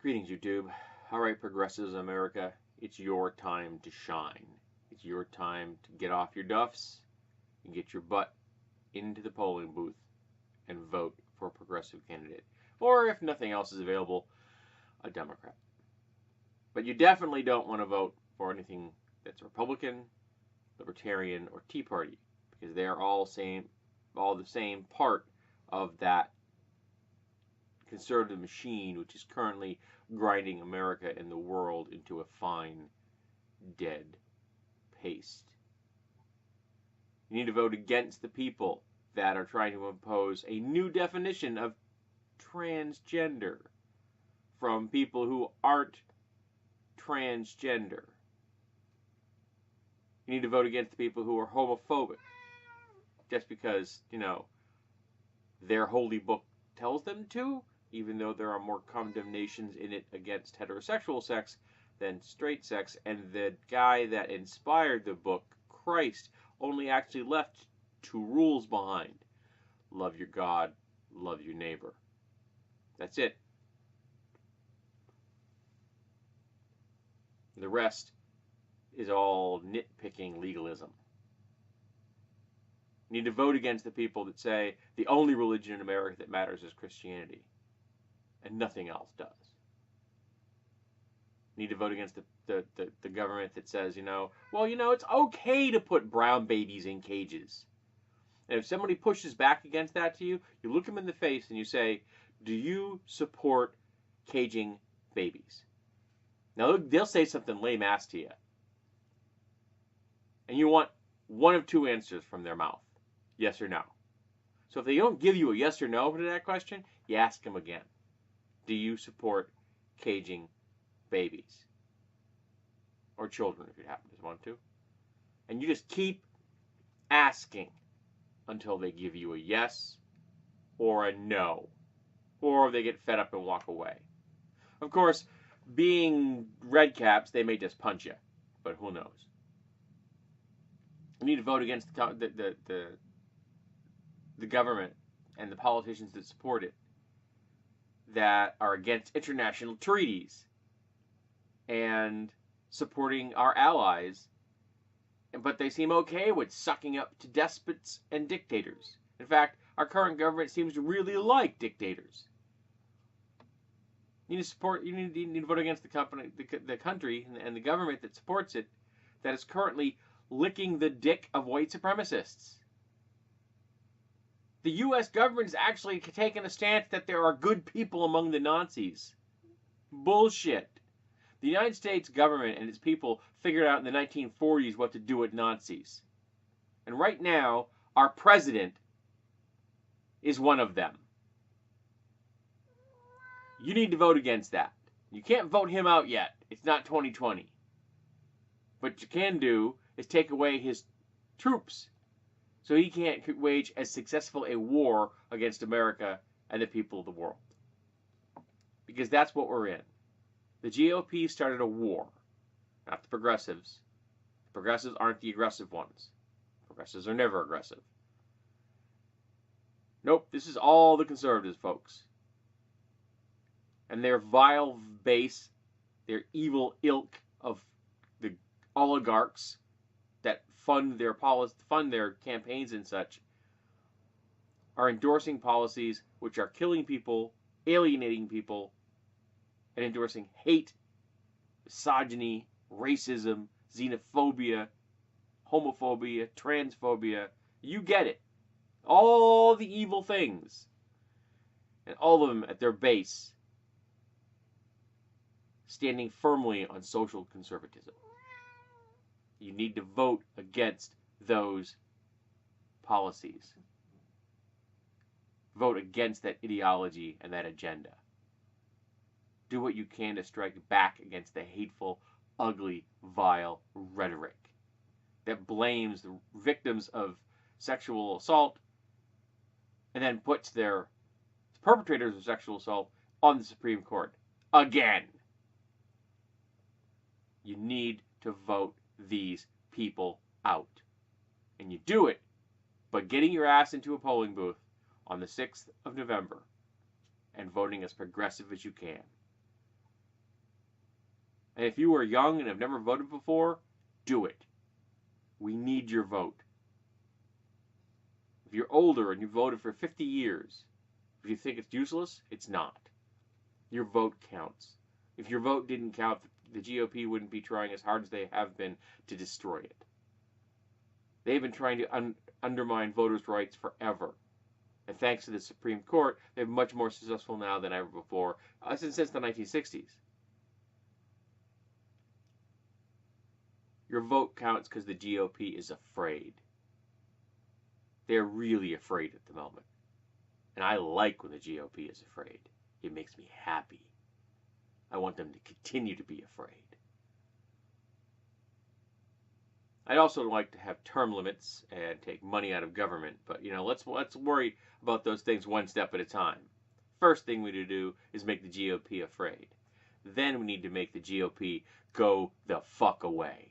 Greetings, YouTube. Alright, progressives in America, it's your time to shine. It's your time to get off your duffs and get your butt into the polling booth and vote for a progressive candidate. Or, if nothing else is available, a Democrat. But you definitely don't want to vote for anything that's Republican, Libertarian, or Tea Party, because they are all the same part of that conservative machine which is currently grinding America and the world into a fine, dead paste. You need to vote against the people that are trying to impose a new definition of transgender from people who aren't transgender. You need to vote against the people who are homophobic just because, their holy book tells them to, even though there are more condemnations in it against heterosexual sex than straight sex, and the guy that inspired the book, Christ, only actually left 2 rules behind. Love your God, love your neighbor. That's it. The rest is all nitpicking legalism. You need to vote against the people that say the only religion in America that matters is Christianity, and nothing else does. You need to vote against the government that says, it's okay to put brown babies in cages. And if somebody pushes back against that to you, you look them in the face and you say, do you support caging babies? Now, they'll say something lame-ass to you. And you want one of 2 answers from their mouth. Yes or no. So if they don't give you a yes or no to that question, you ask them again. Do you support caging babies? Or children, if you happen to want to. And you just keep asking until they give you a yes or a no. Or they get fed up and walk away. Of course, being red caps, they may just punch you. But who knows? You need to vote against the government and the politicians that support it that are against international treaties and supporting our allies, but they seem okay with sucking up to despots and dictators. In fact, our current government seems to really like dictators. You need to vote against the country and the government that supports it, that is currently licking the dick of white supremacists. The U.S. government is actually taking a stance that there are good people among the Nazis. Bullshit. The United States government and its people figured out in the 1940s what to do with Nazis. And right now, our president is one of them. You need to vote against that. You can't vote him out yet. It's not 2020. What you can do is take away his troops so he can't wage as successful a war against America and the people of the world. Because that's what we're in. The GOP started a war, not the progressives. The progressives aren't the aggressive ones. Progressives are never aggressive. Nope, this is all the conservatives, folks. And their vile base, their evil ilk of the oligarchs that fund their campaigns and such, are endorsing policies which are killing people, alienating people, and endorsing hate, misogyny, racism, xenophobia, homophobia, transphobia. You get it. All the evil things. And all of them at their base standing firmly on social conservatism. You need to vote against those policies. Vote against that ideology and that agenda. Do what you can to strike back against the hateful, ugly, vile rhetoric that blames the victims of sexual assault and then puts their perpetrators of sexual assault on the Supreme Court again. You need to vote these people out. And you do it by getting your ass into a polling booth on the 6th of November and voting as progressive as you can. And if you are young and have never voted before, do it. We need your vote. If you're older and you voted for 50 years, if you think it's useless, it's not. Your vote counts. If your vote didn't count, the GOP wouldn't be trying as hard as they have been to destroy it. They've been trying to undermine voters' rights forever. And thanks to the Supreme Court, they're much more successful now than ever before, since the 1960s. Your vote counts because the GOP is afraid. They're really afraid at the moment. And I like when the GOP is afraid. It makes me happy. I want them to continue to be afraid. I'd also like to have term limits and take money out of government, but let's worry about those things one step at a time. First thing we need to do is make the GOP afraid. Then we need to make the GOP go the fuck away.